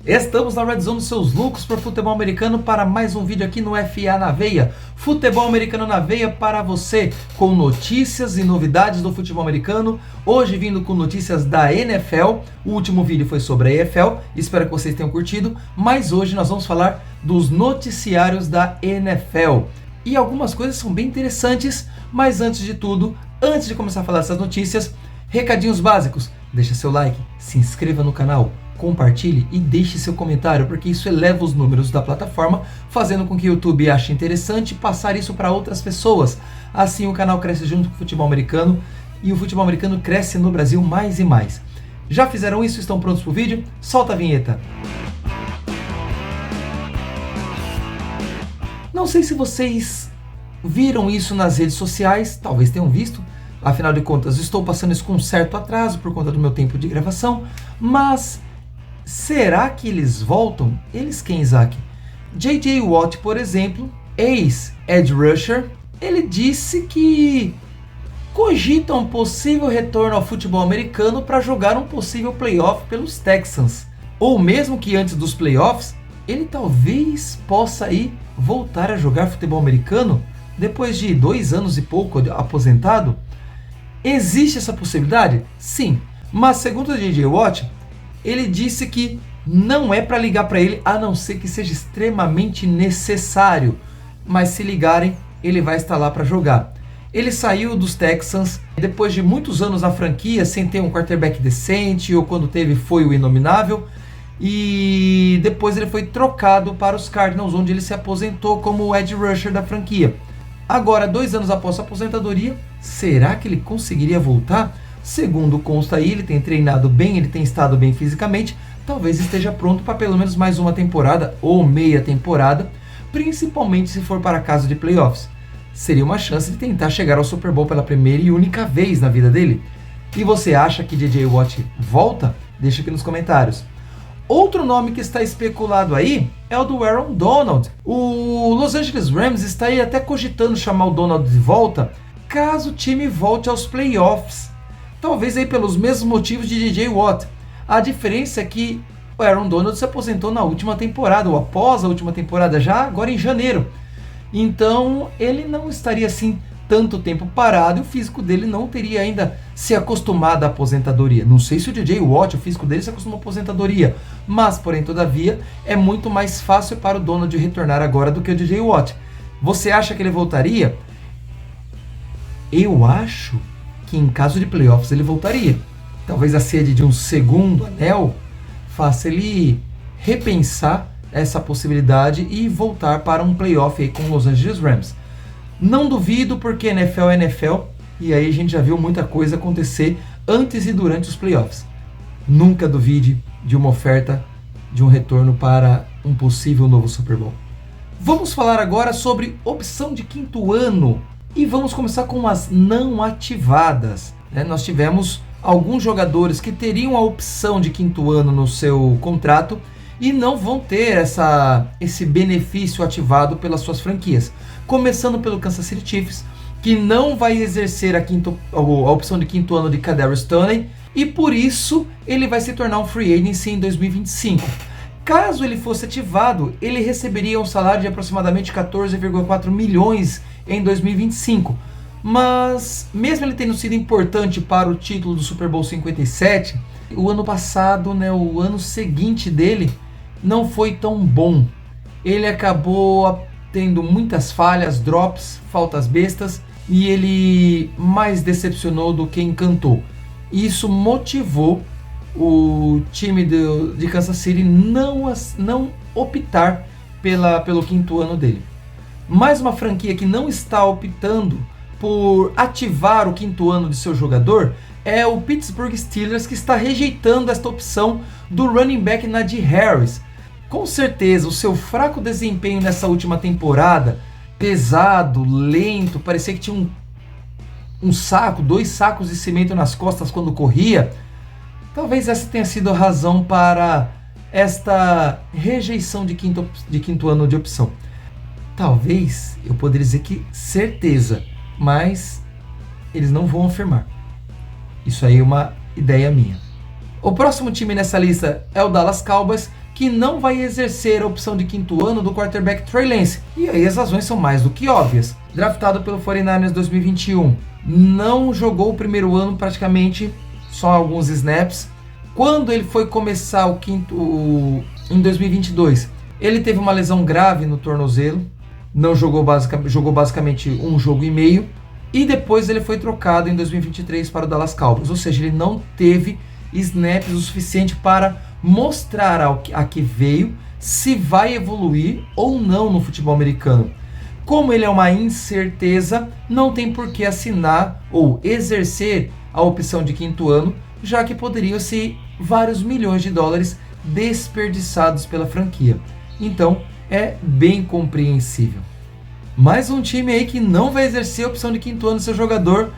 Estamos na Red Zone dos seus lucros para futebol americano para mais um vídeo aqui no FA na Veia. Futebol americano na veia para você, com notícias e novidades do futebol americano. Hoje vindo com notícias da NFL. O último vídeo foi sobre a EFL, espero que vocês tenham curtido. Mas hoje nós vamos falar dos noticiários da NFL. E algumas coisas são bem interessantes, mas antes de tudo, antes de começar a falar dessas notícias, recadinhos básicos. Deixa seu like, se inscreva no canal, compartilhe e deixe seu comentário, porque isso eleva os números da plataforma, fazendo com que o YouTube ache interessante passar isso para outras pessoas. Assim o canal cresce junto com o futebol americano e o futebol americano cresce no Brasil mais e mais. Já fizeram isso? Estão prontos para o vídeo? Solta a vinheta! Não sei se vocês viram isso nas redes sociais, talvez tenham visto. Afinal de contas, estou passando isso com um certo atraso por conta do meu tempo de gravação, mas será que eles voltam? Eles quem, Isaac? J.J. Watt, por exemplo, ex-edge rusher, ele disse que cogita um possível retorno ao futebol americano para jogar um possível playoff pelos Texans. Ou mesmo que antes dos playoffs, ele talvez possa aí voltar a jogar futebol americano depois de 2 anos e pouco aposentado. Existe essa possibilidade? Sim, mas segundo o J.J. Watt, ele disse que não é para ligar para ele, a não ser que seja extremamente necessário. Mas se ligarem, ele vai estar lá para jogar. Ele saiu dos Texans depois de muitos anos na franquia, sem ter um quarterback decente, ou quando teve foi o inominável. E depois ele foi trocado para os Cardinals, onde ele se aposentou como o edge rusher da franquia. Agora, 2 anos após a aposentadoria, será que ele conseguiria voltar? Segundo consta aí, ele tem treinado bem, ele tem estado bem fisicamente, talvez esteja pronto para pelo menos mais uma temporada ou meia temporada, principalmente se for para caso de playoffs. Seria uma chance de tentar chegar ao Super Bowl pela primeira e única vez na vida dele. E você acha que J.J. Watt volta? Deixa aqui nos comentários. Outro nome que está especulado aí é o do Aaron Donald. O Los Angeles Rams está aí até cogitando chamar o Donald de volta, caso o time volte aos playoffs. Talvez aí pelos mesmos motivos de J.J. Watt. A diferença é que o Aaron Donald se aposentou na última temporada, ou após a última temporada, já agora em janeiro. Então ele não estaria assim tanto tempo parado e o físico dele não teria ainda se acostumado à aposentadoria. Não sei se o J.J. Watt, o físico dele se acostumou à aposentadoria, mas, porém, todavia, é muito mais fácil para o Donald retornar agora do que o J.J. Watt. Você acha que ele voltaria? Eu acho que em caso de playoffs ele voltaria. Talvez a sede de um segundo anel faça ele repensar essa possibilidade e voltar para um playoff aí com os Los Angeles Rams. Não duvido, porque NFL é NFL, e aí a gente já viu muita coisa acontecer antes e durante os playoffs. Nunca duvide de uma oferta, de um retorno para um possível novo Super Bowl. Vamos falar agora sobre opção de 5º ano, e vamos começar com as não ativadas. Nós tivemos alguns jogadores que teriam a opção de 5º ano no seu contrato, e não vão ter esse benefício ativado pelas suas franquias. Começando pelo Kansas City Chiefs, que não vai exercer a opção de 5º ano de Kadarius Toney, e por isso ele vai se tornar um free agent em 2025. Caso ele fosse ativado, ele receberia um salário de aproximadamente 14,4 milhões em 2025. Mas, mesmo ele tendo sido importante para o título do Super Bowl 57, o ano passado, o ano seguinte dele, não foi tão bom. Ele acabou tendo muitas falhas, drops, faltas bestas, e ele mais decepcionou do que encantou. Isso motivou o time de Kansas City não optar pelo 5º ano dele. Mais uma franquia que não está optando por ativar o 5º ano de seu jogador é o Pittsburgh Steelers, que está rejeitando esta opção do running back Najee Harris. Com certeza, o seu fraco desempenho nessa última temporada, pesado, lento, parecia que tinha dois sacos de cimento nas costas quando corria, talvez essa tenha sido a razão para esta rejeição de 5º ano de opção. Talvez, eu poderia dizer que certeza, mas eles não vão afirmar. Isso aí é uma ideia minha. O próximo time nessa lista é o Dallas Cowboys, que não vai exercer a opção de quinto ano do quarterback Trey Lance. E aí as razões são mais do que óbvias. Draftado pelo 49ers 2021, não jogou o primeiro ano praticamente, só alguns snaps. Quando ele foi começar o quinto em 2022, ele teve uma lesão grave no tornozelo, não jogou, jogou basicamente um jogo e meio, e depois ele foi trocado em 2023 para o Dallas Cowboys, ou seja, ele não teve snaps o suficiente para mostrar a que veio, se vai evoluir ou não no futebol americano. Como ele é uma incerteza, não tem por que assinar ou exercer a opção de quinto ano, já que poderiam ser vários milhões de dólares desperdiçados pela franquia. Então, é bem compreensível. Mais um time aí que não vai exercer a opção de quinto ano do seu jogador,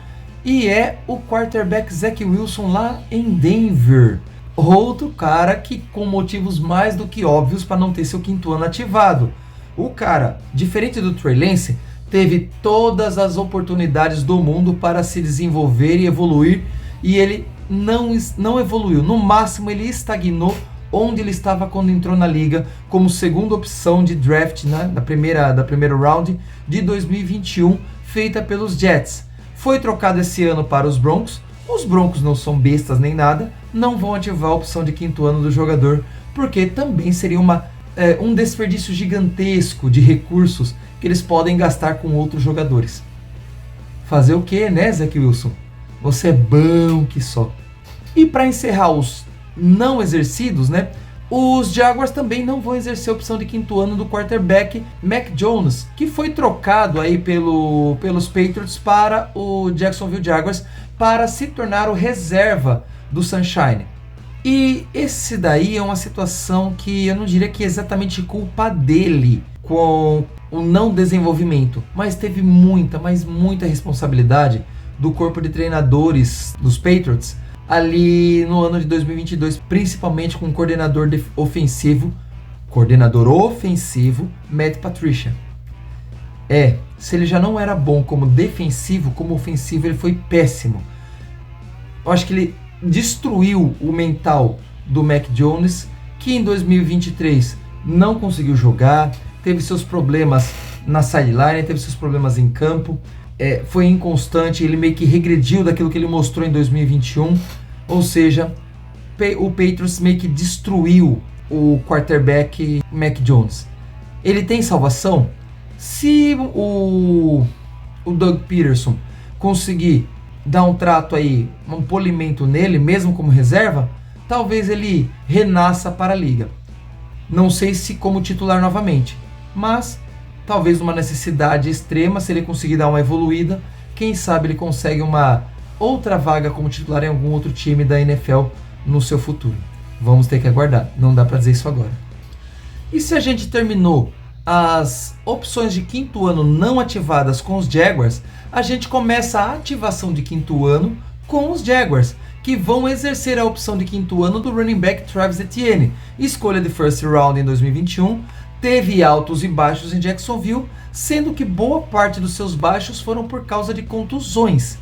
e é o quarterback Zach Wilson lá em Denver. Outro cara que com motivos mais do que óbvios para não ter seu quinto ano ativado. O cara, diferente do Trey Lance, teve todas as oportunidades do mundo para se desenvolver e evoluir, e ele não evoluiu. No máximo ele estagnou onde ele estava quando entrou na liga como segunda opção de draft, né, da primeira round de 2021, feita pelos Jets. Foi trocado esse ano para os Broncos. Os Broncos não são bestas nem nada, não vão ativar a opção de quinto ano do jogador, porque também seria um desperdício gigantesco de recursos que eles podem gastar com outros jogadores. Fazer o que, né, Zach Wilson? Você é bom que só. E para encerrar os não exercidos, né, os Jaguars também não vão exercer a opção de quinto ano do quarterback Mac Jones, que foi trocado aí pelos Patriots para o Jacksonville Jaguars para se tornar o reserva do Sunshine. E esse daí é uma situação que eu não diria que é exatamente culpa dele com o não desenvolvimento, mas teve muita responsabilidade do corpo de treinadores dos Patriots ali no ano de 2022, principalmente com o coordenador ofensivo Matt Patricia. Se ele já não era bom como defensivo, como ofensivo ele foi péssimo. Eu acho que ele destruiu o mental do Mac Jones, que em 2023 não conseguiu jogar, teve seus problemas na sideline, teve seus problemas em campo, foi inconstante, ele meio que regrediu daquilo que ele mostrou em 2021, ou seja, o Patriots meio que destruiu o quarterback Mac Jones. Ele tem salvação? Se o Doug Peterson conseguir dar um trato aí, um polimento nele, mesmo como reserva, talvez ele renasça para a liga. Não sei se como titular novamente, mas talvez uma necessidade extrema, se ele conseguir dar uma evoluída, quem sabe ele consegue uma outra vaga como titular em algum outro time da NFL no seu futuro. Vamos ter que aguardar, não dá para dizer isso agora. E se a gente terminou as opções de quinto ano não ativadas com os Jaguars, a gente começa a ativação de quinto ano com os Jaguars, que vão exercer a opção de quinto ano do running back Travis Etienne, escolha de first round em 2021, teve altos e baixos em Jacksonville, sendo que boa parte dos seus baixos foram por causa de contusões.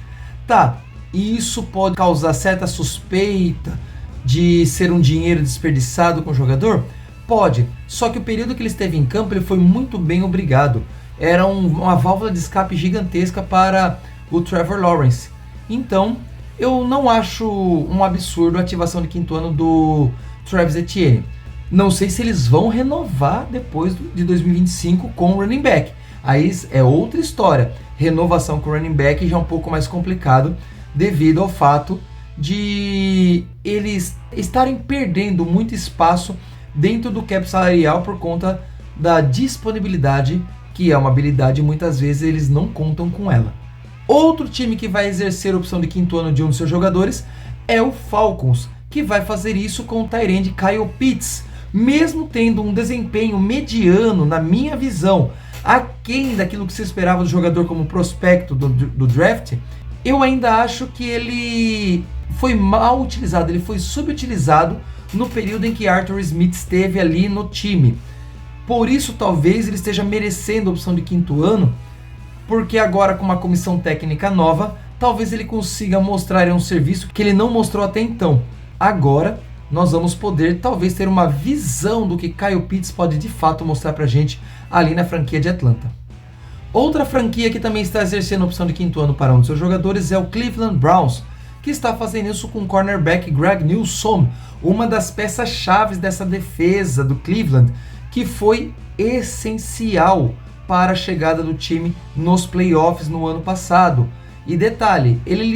E isso pode causar certa suspeita de ser um dinheiro desperdiçado com o jogador? Pode, só que o período que ele esteve em campo ele foi muito bem obrigado. Era uma válvula de escape gigantesca para o Trevor Lawrence. Então, eu não acho um absurdo a ativação de quinto ano do Travis Etienne. Não sei se eles vão renovar depois de 2025 com o running back. Aí é outra história. Renovação com o running back já é um pouco mais complicado devido ao fato de eles estarem perdendo muito espaço dentro do cap salarial por conta da disponibilidade, que é uma habilidade e muitas vezes eles não contam com ela. Outro time que vai exercer a opção de quinto ano de um dos seus jogadores é o Falcons, que vai fazer isso com o tight end Kyle Pitts. Mesmo tendo um desempenho mediano, na minha visão, aquém daquilo que se esperava do jogador como prospecto do draft, eu ainda acho que ele foi mal utilizado, ele foi subutilizado no período em que Arthur Smith esteve ali no time. Por isso, talvez ele esteja merecendo a opção de quinto ano, porque agora com uma comissão técnica nova, talvez ele consiga mostrar um serviço que ele não mostrou até então. Agora, nós vamos poder talvez ter uma visão do que Kyle Pitts pode de fato mostrar pra gente ali na franquia de Atlanta. Outra franquia que também está exercendo a opção de quinto ano para um de seus jogadores é o Cleveland Browns, que está fazendo isso com o cornerback Greg Newsome, uma das peças-chave dessa defesa do Cleveland, que foi essencial para a chegada do time nos playoffs no ano passado. E detalhe, ele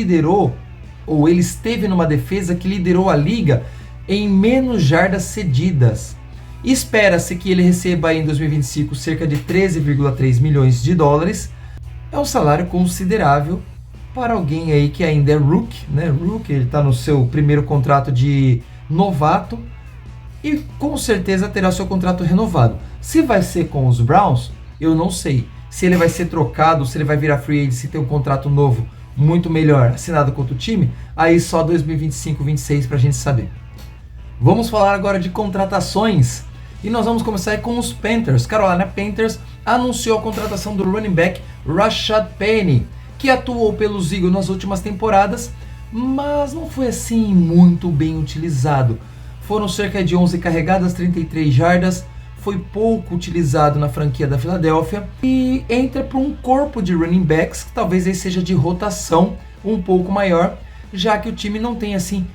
esteve numa defesa que liderou a liga em menos jardas cedidas. Espera-se que ele receba em 2025 cerca de 13,3 milhões de dólares. É um salário considerável para alguém aí que ainda é rookie, né? Rookie, ele está no seu primeiro contrato de novato e com certeza terá seu contrato renovado. Se vai ser com os Browns, eu não sei. Se ele vai ser trocado, se ele vai virar free agent, se tem um contrato novo muito melhor assinado com outro time, aí só 2025-26 para a gente saber. Vamos falar agora de contratações e nós vamos começar com os Panthers. Carolina Panthers anunciou a contratação do running back Rashad Penny, que atuou pelos Eagles nas últimas temporadas, mas não foi assim muito bem utilizado. Foram cerca de 11 carregadas, 33 jardas, foi pouco utilizado na franquia da Filadélfia e entra para um corpo de running backs que talvez aí seja de rotação um pouco maior, já que o time não tem assim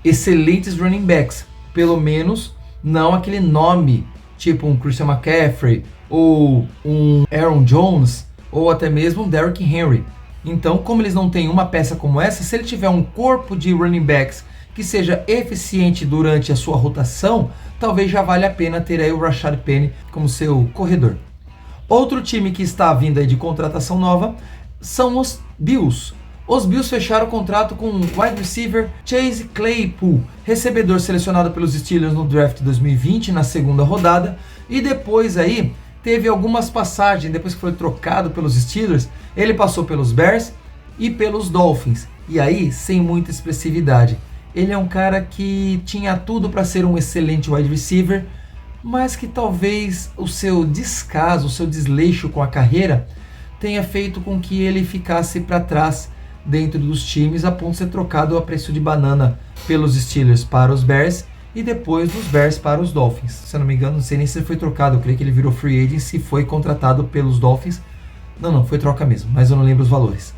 excelentes running backs, pelo menos não aquele nome tipo um Christian McCaffrey ou um Aaron Jones ou até mesmo um Derrick Henry. Então, como eles não têm uma peça como essa, se ele tiver um corpo de running backs que seja eficiente durante a sua rotação, talvez já valha a pena ter aí o Rashad Penny como seu corredor. Outro time que está vindo aí de contratação nova são os Bills. Os Bills fecharam o contrato com o wide receiver Chase Claypool, recebedor selecionado pelos Steelers no draft 2020 na segunda rodada, e depois aí teve algumas passagens, depois que foi trocado pelos Steelers, ele passou pelos Bears e pelos Dolphins, e aí sem muita expressividade. Ele é um cara que tinha tudo para ser um excelente wide receiver, mas que talvez o seu descaso, o seu desleixo com a carreira tenha feito com que ele ficasse para trás dentro dos times, a ponto de ser trocado a preço de banana pelos Steelers para os Bears e depois dos Bears para os Dolphins. Se eu não me engano, não sei nem se ele foi trocado, eu creio que ele virou free agent e foi contratado pelos Dolphins. Não, foi troca mesmo, mas eu não lembro os valores.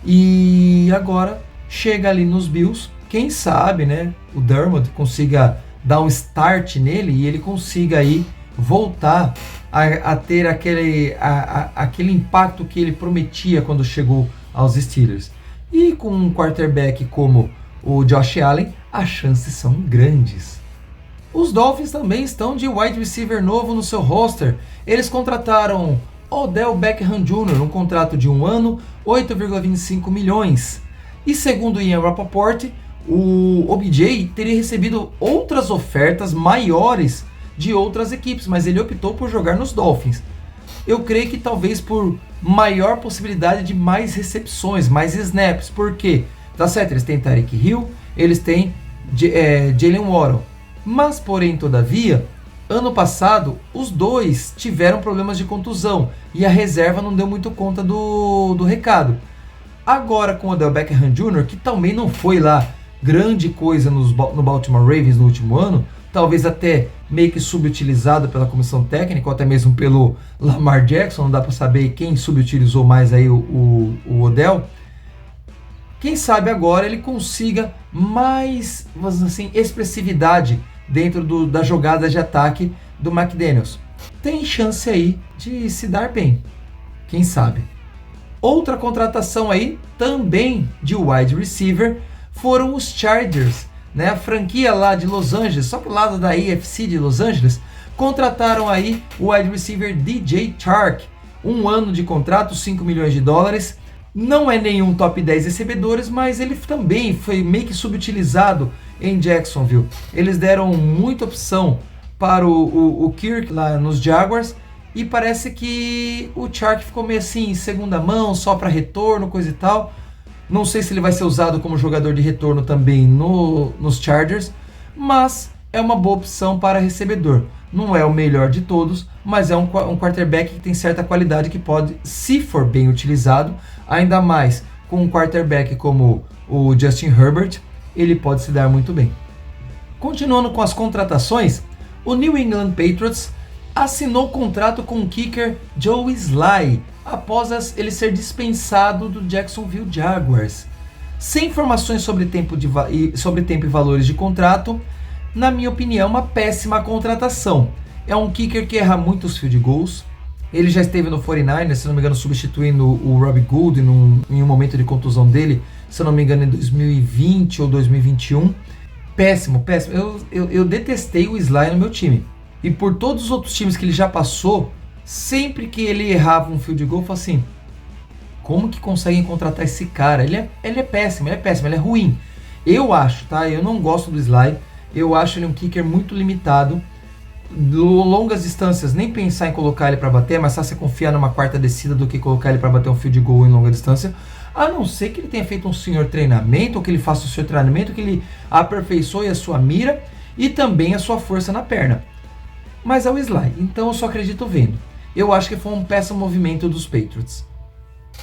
E agora chega ali nos Bills, quem sabe, né, o Dermott consiga dar um start nele e ele consiga aí voltar a ter aquele impacto que ele prometia quando chegou aos Steelers. E com um quarterback como o Josh Allen, as chances são grandes. Os Dolphins também estão de wide receiver novo no seu roster. Eles contrataram Odell Beckham Jr., um contrato de 1 ano, 8,25 milhões. E segundo Ian Rapoport, o OBJ teria recebido outras ofertas maiores de outras equipes, mas ele optou por jogar nos Dolphins. Eu creio que talvez por maior possibilidade de mais recepções, mais snaps. Por quê? Tá certo, eles têm Tyreek Hill, eles têm Jalen Waddle. Mas, porém, todavia, ano passado, os dois tiveram problemas de contusão e a reserva não deu muito conta do recado. Agora, com o Odell Beckham Jr., que também não foi lá grande coisa no Baltimore Ravens no último ano, talvez até meio que subutilizado pela comissão técnica, ou até mesmo pelo Lamar Jackson, não dá para saber quem subutilizou mais aí o Odell. Quem sabe agora ele consiga mais, vamos dizer assim, expressividade dentro das jogadas de ataque do McDaniels. Tem chance aí de se dar bem, quem sabe. Outra contratação aí, também de wide receiver, foram os Chargers, né? A franquia lá de Los Angeles, só que lado da AFC de Los Angeles, contrataram aí o wide receiver DJ Chark, 1 ano de contrato, 5 milhões de dólares. Não é nenhum top 10 recebedores, mas ele também foi meio que subutilizado em Jacksonville. Eles deram muita opção para o Kirk lá nos Jaguars e parece que o Chark ficou meio assim em segunda mão, só para retorno, coisa e tal. Não sei se ele vai ser usado como jogador de retorno também nos Chargers, mas é uma boa opção para recebedor. Não é o melhor de todos, mas é um quarterback que tem certa qualidade que pode, se for bem utilizado, ainda mais com um quarterback como o Justin Herbert, ele pode se dar muito bem. Continuando com as contratações, o New England Patriots assinou contrato com o kicker Joe Sly após ele ser dispensado do Jacksonville Jaguars. Sem informações sobre tempo e valores de contrato, na minha opinião, uma péssima contratação. É um kicker que erra muitos field goals. Ele já esteve no 49ers, se não me engano, substituindo o Robbie Gould em um momento de contusão dele, se não me engano, em 2020 ou 2021. Péssimo. Eu detestei o Sly no meu time. E por todos os outros times que ele já passou, sempre que ele errava um field goal, eu falo assim, como que conseguem contratar esse cara? Ele é péssimo, ele é ruim. Eu acho, tá? Eu não gosto do Sly. Eu acho ele um kicker muito limitado. Longas distâncias, nem pensar em colocar ele para bater, é mais fácil você confiar numa quarta descida do que colocar ele para bater um field goal em longa distância. A não ser que ele tenha feito um senhor treinamento, ou que ele faça o seu treinamento, que ele aperfeiçoe a sua mira e também a sua força na perna. Mas é o Sly, então eu só acredito vendo. Eu acho que foi um péssimo movimento dos Patriots.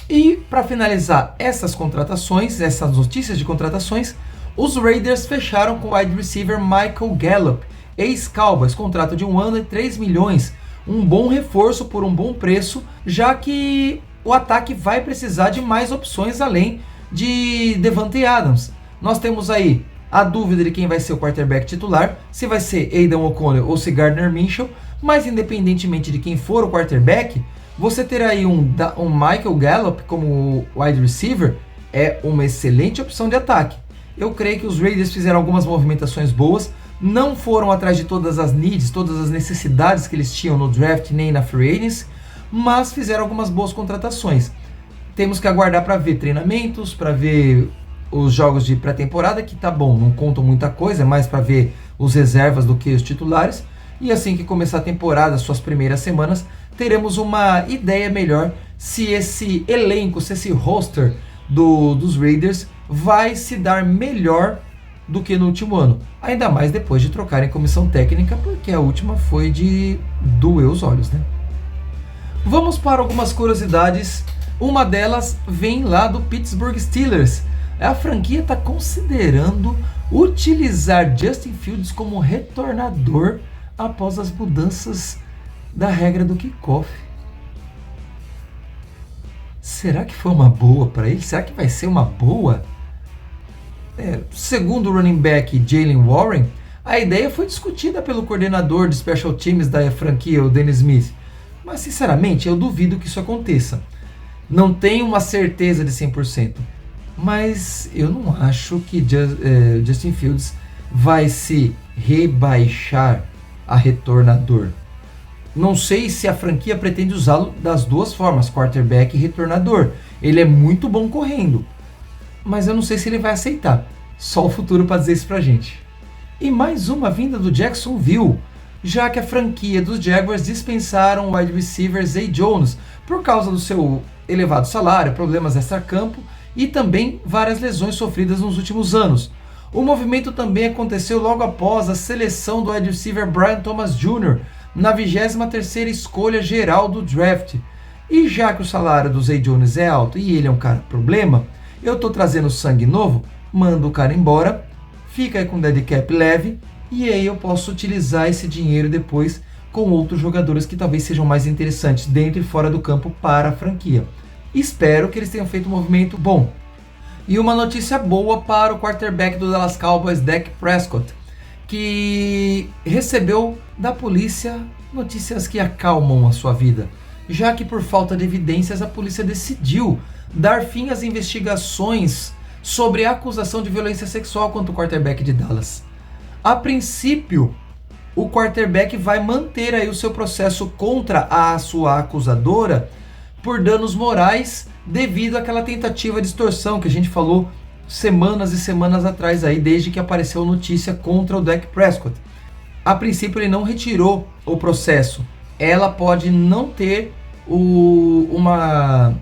E para finalizar essas contratações, essas notícias de contratações, os Raiders fecharam com o wide receiver Michael Gallup, ex-Cowboys, contrato de 1 ano e 3 milhões. Um bom reforço por um bom preço, já que o ataque vai precisar de mais opções além de Davante Adams. Nós temos aí a dúvida de quem vai ser o quarterback titular, se vai ser Aidan O'Connell ou se Gardner Minshew, mas independentemente de quem for o quarterback, você ter aí um Michael Gallup como wide receiver é uma excelente opção de ataque. Eu creio que os Raiders fizeram algumas movimentações boas, não foram atrás de todas as needs, todas as necessidades que eles tinham no draft nem na free agency, mas fizeram algumas boas contratações. Temos que aguardar para ver treinamentos, para ver os jogos de pré-temporada, que tá bom, não contam muita coisa, é mais para ver os reservas do que os titulares. E assim que começar a temporada, suas primeiras semanas, teremos uma ideia melhor se esse elenco, se esse roster dos Raiders vai se dar melhor do que no último ano. Ainda mais depois de trocarem comissão técnica, porque a última foi de doer os olhos, né? Vamos para algumas curiosidades. Uma delas vem lá do Pittsburgh Steelers. A franquia está considerando utilizar Justin Fields como retornador após as mudanças da regra do kickoff. Será que foi uma boa para ele? Será que vai ser uma boa? Segundo o running back Jalen Warren, a ideia foi discutida pelo coordenador de special teams da franquia, o Dennis Smith. Mas sinceramente, eu duvido que isso aconteça. Não tenho uma certeza de 100%. Mas eu não acho que Justin Fields vai se rebaixar a retornador. Não sei se a franquia pretende usá-lo das duas formas, quarterback e retornador. Ele é muito bom correndo, mas eu não sei se ele vai aceitar. Só o futuro para dizer isso pra gente. E mais uma vinda do Jacksonville, já que a franquia dos Jaguars dispensaram o wide receiver Zay Jones por causa do seu elevado salário, problemas extra-campo e também várias lesões sofridas nos últimos anos. O movimento também aconteceu logo após a seleção do wide receiver Brian Thomas Jr. na 23ª escolha geral do draft. E já que o salário do Zay Jones é alto e ele é um cara problema, eu tô trazendo sangue novo, mando o cara embora, fica aí com o dead cap leve e aí eu posso utilizar esse dinheiro depois com outros jogadores que talvez sejam mais interessantes dentro e fora do campo para a franquia. Espero que eles tenham feito um movimento bom. E uma notícia boa para o quarterback do Dallas Cowboys, Dak Prescott, que recebeu da polícia notícias que acalmam a sua vida, já que por falta de evidências a polícia decidiu dar fim às investigações sobre a acusação de violência sexual contra o quarterback de Dallas. A princípio, o quarterback vai manter aí o seu processo contra a sua acusadora por danos morais devido àquela tentativa de extorsão que a gente falou semanas e semanas atrás aí, desde que apareceu notícia contra o Dak Prescott. A princípio ele não retirou o processo. Ela pode não ter uma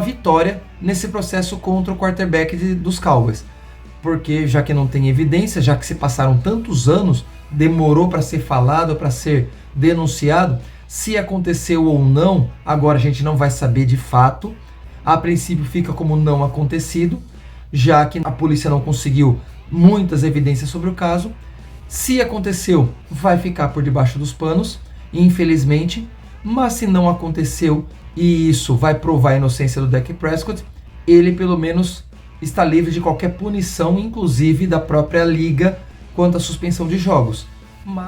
vitória nesse processo contra o quarterback dos Cowboys, porque já que não tem evidência, já que se passaram tantos anos, demorou para ser falado, para ser denunciado. Se aconteceu ou não, agora a gente não vai saber de fato. A princípio fica como não acontecido, já que a polícia não conseguiu muitas evidências sobre o caso. Se aconteceu, vai ficar por debaixo dos panos, infelizmente, mas se não aconteceu e isso vai provar a inocência do Dak Prescott, ele pelo menos está livre de qualquer punição, inclusive da própria liga, quanto à suspensão de jogos.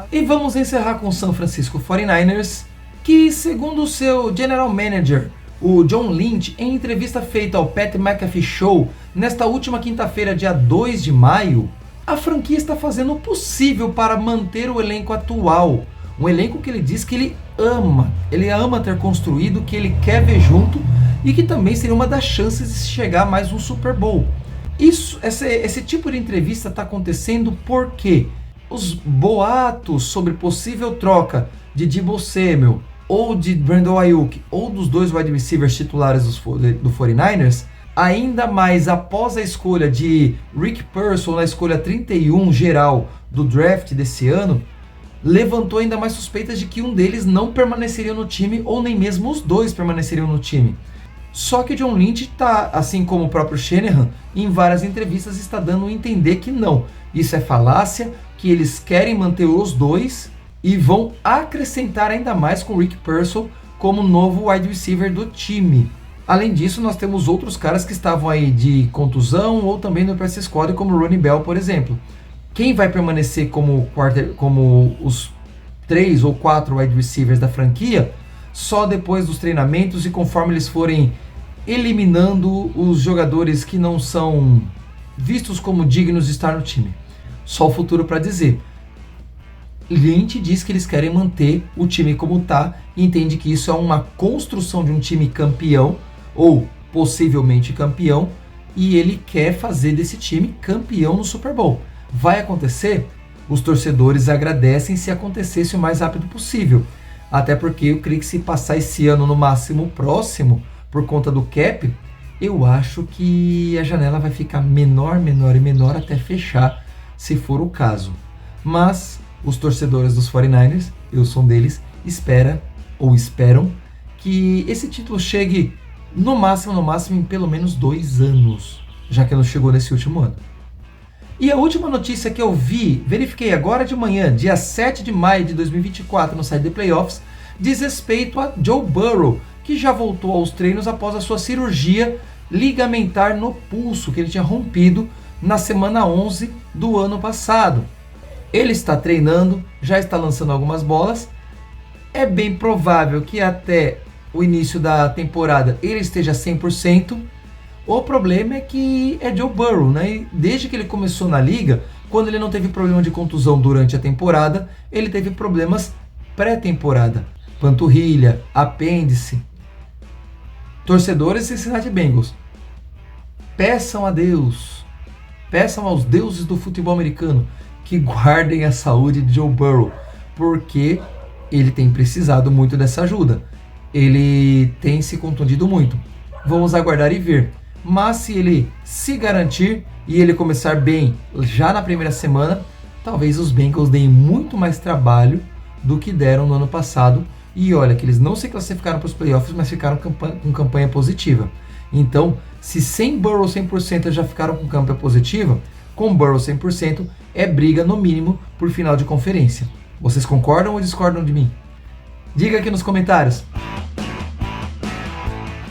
E vamos encerrar com o San Francisco 49ers, que segundo o seu General Manager, o John Lynch, em entrevista feita ao Pat McAfee Show, nesta última quinta-feira, dia 2 de maio, a franquia está fazendo o possível para manter o elenco atual. Um elenco que ele diz que ele ama ter construído, que ele quer ver junto e que também seria uma das chances de chegar a mais um Super Bowl. Esse tipo de entrevista está acontecendo porque os boatos sobre possível troca de Deebo Samuel ou de Brandon Ayuk ou dos dois wide receivers titulares do 49ers, ainda mais após a escolha de Rick Pearsall na escolha 31 geral do draft desse ano, levantou ainda mais suspeitas de que um deles não permaneceria no time ou nem mesmo os dois permaneceriam no time. Só que John Lynch está, assim como o próprio Shanahan, em várias entrevistas está dando a entender que não. Isso é falácia, que eles querem manter os dois e vão acrescentar ainda mais com o Rick Pearsall como novo wide receiver do time. Além disso, nós temos outros caras que estavam aí de contusão ou também no practice squad, como o Ronnie Bell, por exemplo. Quem vai permanecer como os 3 ou 4 wide receivers da franquia, só depois dos treinamentos e conforme eles forem eliminando os jogadores que não são vistos como dignos de estar no time. Só o futuro para dizer. Lynch diz que eles querem manter o time como está e entende que isso é uma construção de um time campeão ou possivelmente campeão e ele quer fazer desse time campeão no Super Bowl. Vai acontecer? Os torcedores agradecem se acontecesse o mais rápido possível. Até porque eu creio que se passar esse ano no máximo próximo, por conta do cap, eu acho que a janela vai ficar menor até fechar, se for o caso. Mas os torcedores dos 49ers, eu sou um deles, esperam que esse título chegue no máximo em pelo menos 2 anos, já que não chegou nesse último ano. E a última notícia que eu verifiquei agora de manhã, dia 7 de maio de 2024, no site The Playoffs, diz respeito a Joe Burrow, que já voltou aos treinos após a sua cirurgia ligamentar no pulso, que ele tinha rompido na semana 11 do ano passado. Ele está treinando, já está lançando algumas bolas. É bem provável que até o início da temporada ele esteja 100%. O problema é que é Joe Burrow, né? E desde que ele começou na liga, quando ele não teve problema de contusão durante a temporada, ele teve problemas pré-temporada. Panturrilha, apêndice. Torcedores de Cincinnati Bengals, peçam a Deus, peçam aos deuses do futebol americano que guardem a saúde de Joe Burrow, porque ele tem precisado muito dessa ajuda. Ele tem se contundido muito. Vamos aguardar e ver. Mas se ele se garantir e ele começar bem já na primeira semana, talvez os Bengals deem muito mais trabalho do que deram no ano passado. E olha que eles não se classificaram para os playoffs, mas ficaram com campanha positiva. Então, se sem Burrow 100% já ficaram com campanha positiva, com Burrow 100% é briga no mínimo por final de conferência. Vocês concordam ou discordam de mim? Diga aqui nos comentários.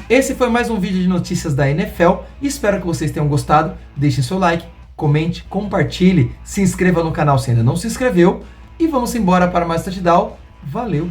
Esse foi mais um vídeo de notícias da NFL. Espero que vocês tenham gostado. Deixe seu like, comente, compartilhe, se inscreva no canal se ainda não se inscreveu. E vamos embora para mais touchdown. Valeu!